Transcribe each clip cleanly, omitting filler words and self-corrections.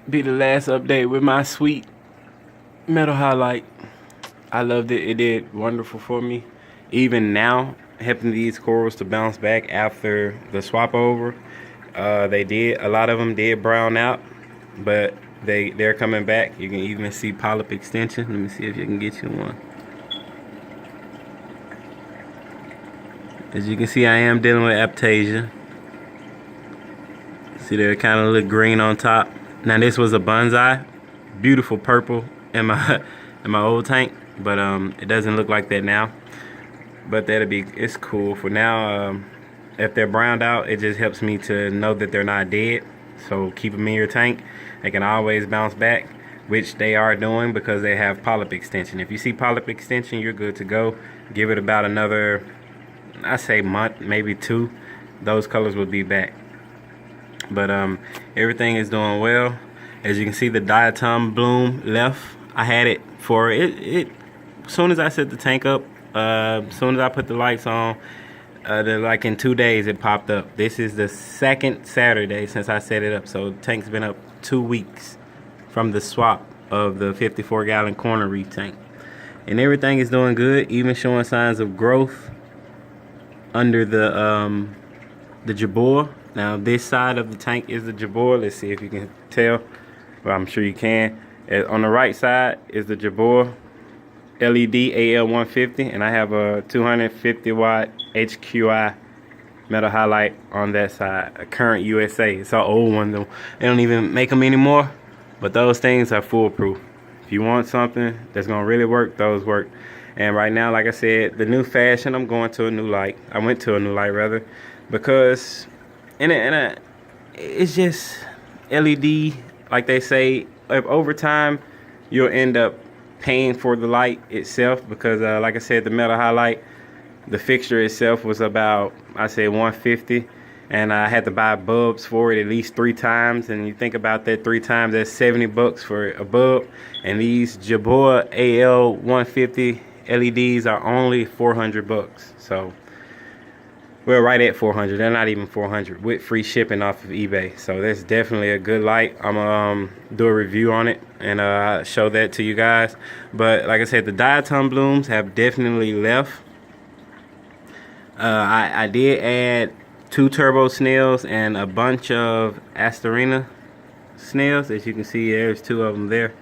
be the last update with my sweet metal halide. I loved it. It did wonderful for me. Even now, helping these corals to bounce back after the swap over. They did, a lot of them did brown out, but they're coming back. You can even see polyp extension. Let me see if you can get you one. As you can see, I am dealing with aptasia. See, they're kind of look green on top. Now this was a bonsai, beautiful purple in my in my old tank, but it doesn't look like that now. But it's cool for now. If they're browned out, it just helps me to know that they're not dead. So keep them in your tank. They can always bounce back, which they are doing because they have polyp extension. If you see polyp extension, you're good to go. Give it about another, I say month, maybe 2. Those colors will be back. But everything is doing well. As you can see, the diatom bloom left. I had it for it. As soon as I set the tank up, as soon as I put the lights on, like in 2 days it popped up. This is the second Saturday since I set it up, so the tank's been up 2 weeks from the swap of the 54-gallon corner reef tank, and everything is doing good, even showing signs of growth under the JEBAO. Now this side of the tank is the JEBAO. Let's see if you can tell. Well, I'm sure you can. On the right side is the JEBAO LED AL150, and I have a 250 watt HQI metal halide on that side. A current USA. It's an old one though. They don't even make them anymore, but those things are foolproof. If you want something that's gonna really work, those work. And right now, like I said, the new fashion, I'm going to a new light. I went to a new light rather, because it's just LED, like they say. If over time, you'll end up paying for the light itself, because like I said, the metal halide, the fixture itself was about, I say, $150, and I had to buy bulbs for it at least 3 times. And you think about that, 3 times, that's $70 for a bulb. And these JEBAO AL150 LEDs are only $400. So, well, right at 400. They're not even 400 with free shipping off of eBay. So that's definitely a good light. I'm gonna do a review on it and show that to you guys. But like I said, the diatom blooms have definitely left. I did add 2 turbo snails and a bunch of Asterina snails. As you can see, there's 2 of them there.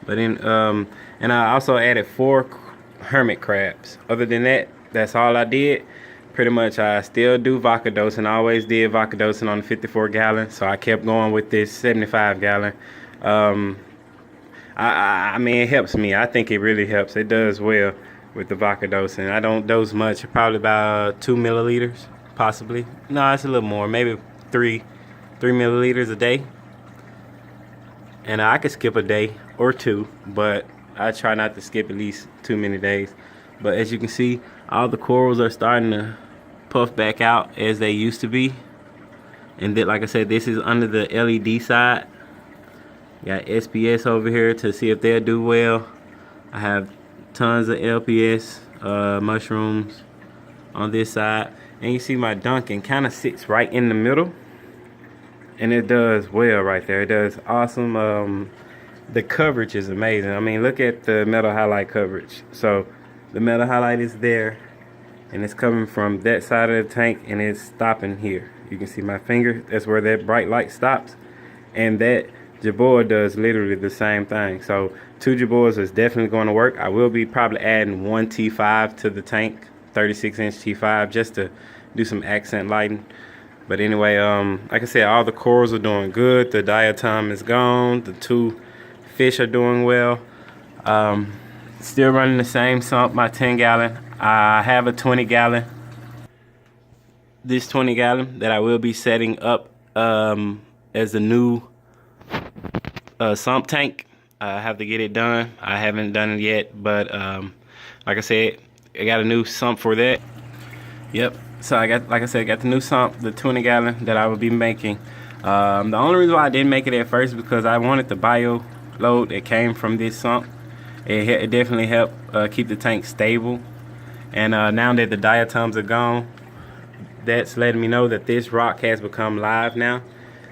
But and I also added 4 hermit crabs. Other than that, that's all I did. Pretty much, I still do vocadosing. I always did vocadosing on the 54-gallon, so I kept going with this 75-gallon. I mean, it helps me. I think it really helps. It does well with the vocadosing. I don't dose much, probably about 2 milliliters, possibly. No, it's a little more, maybe 3 milliliters a day. And I could skip a day or 2, but I try not to skip at least too many days. But as you can see, all the corals are starting to puff back out as they used to be. And then, like I said, this is under the LED side. Got SPS over here to see if they'll do well. I have tons of LPS mushrooms on this side. And you see my Duncan kind of sits right in the middle. And it does well right there. It does awesome. The coverage is amazing. I mean, look at the metal halide coverage. So the metal halide is there, and it's coming from that side of the tank, and it's stopping here. You can see my finger. That's where that bright light stops. And that JEBAO does literally the same thing. So 2 JEBAOs is definitely going to work. I will be probably adding 1 T5 to the tank, 36-inch T5, just to do some accent lighting. But anyway, like I said, all the corals are doing good. The diatom is gone. The 2 fish are doing well. Still running the same sump, my 10-gallon. I have a 20-gallon. This 20-gallon that I will be setting up as a new sump tank. I have to get it done. I haven't done it yet, but like I said, I got a new sump for that. Yep. So I got, like I said, I got the new sump, the 20-gallon that I will be making. The only reason why I didn't make it at first because I wanted the bio load that came from this sump. It definitely helped keep the tank stable. And now that the diatoms are gone, that's letting me know that this rock has become live now.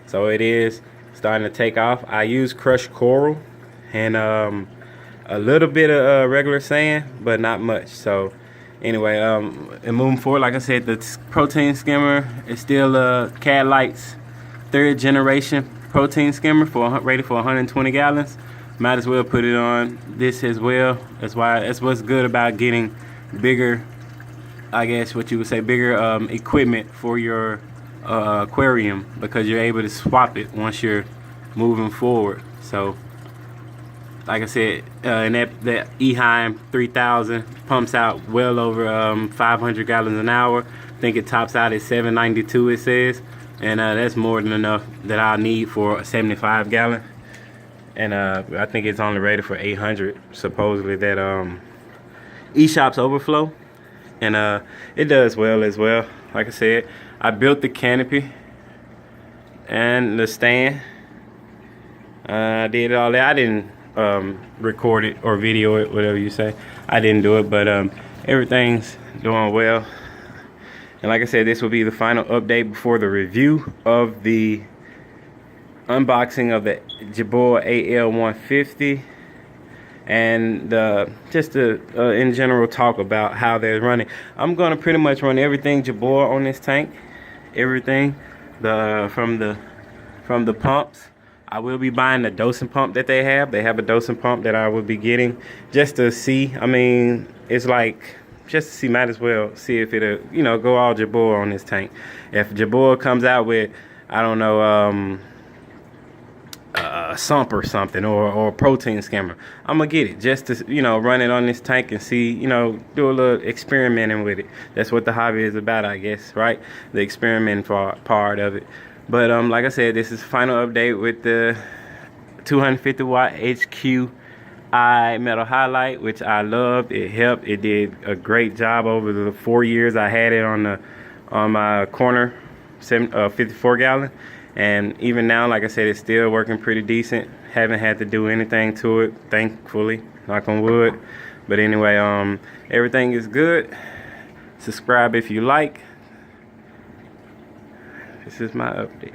So it is starting to take off. I use crushed coral and a little bit of regular sand, but not much. So anyway, and moving forward, like I said, the protein skimmer is still Cad Light's 3rd generation protein skimmer rated for 120 gallons. Might as well put it on this as well. That's what's good about getting bigger, I guess what you would say, bigger equipment for your aquarium, because you're able to swap it once you're moving forward. So like I said, and that Eheim 3000 pumps out well over 500 gallons an hour. I think it tops out at 792, it says, and that's more than enough that I'll need for a 75 gallon. And I think it's only rated for 800, supposedly, that eShop's overflow, and it does well as well. Like I said, I built the canopy and the stand. I did all that. I didn't record it or video it, whatever you say. I didn't do it, but everything's doing well. And like I said, this will be the final update before the review of the unboxing of the JEBAO AL150, and just to in general talk about how they're running. I'm gonna pretty much run everything JEBAO on this tank, everything from the pumps. I will be buying the dosing pump that they have. They have a dosing pump that I will be getting just to see. I mean, it's like, just to see, might as well see if it'll, you know, go all JEBAO on this tank. If JEBAO comes out with, I don't know, sump or something, or a protein skimmer, I'm gonna get it just to, you know, run it on this tank and see, you know, do a little experimenting with it. That's what the hobby is about, I guess, right? The experimenting part of it. But like I said, this is final update with the 250 watt HQI metal halide, which I loved. It helped. It did a great job over the 4 years I had it on my corner 54 gallon. And even now, like I said, it's still working pretty decent. Haven't had to do anything to it, thankfully, knock on wood. But anyway, everything is good. Subscribe if you like. This is my update.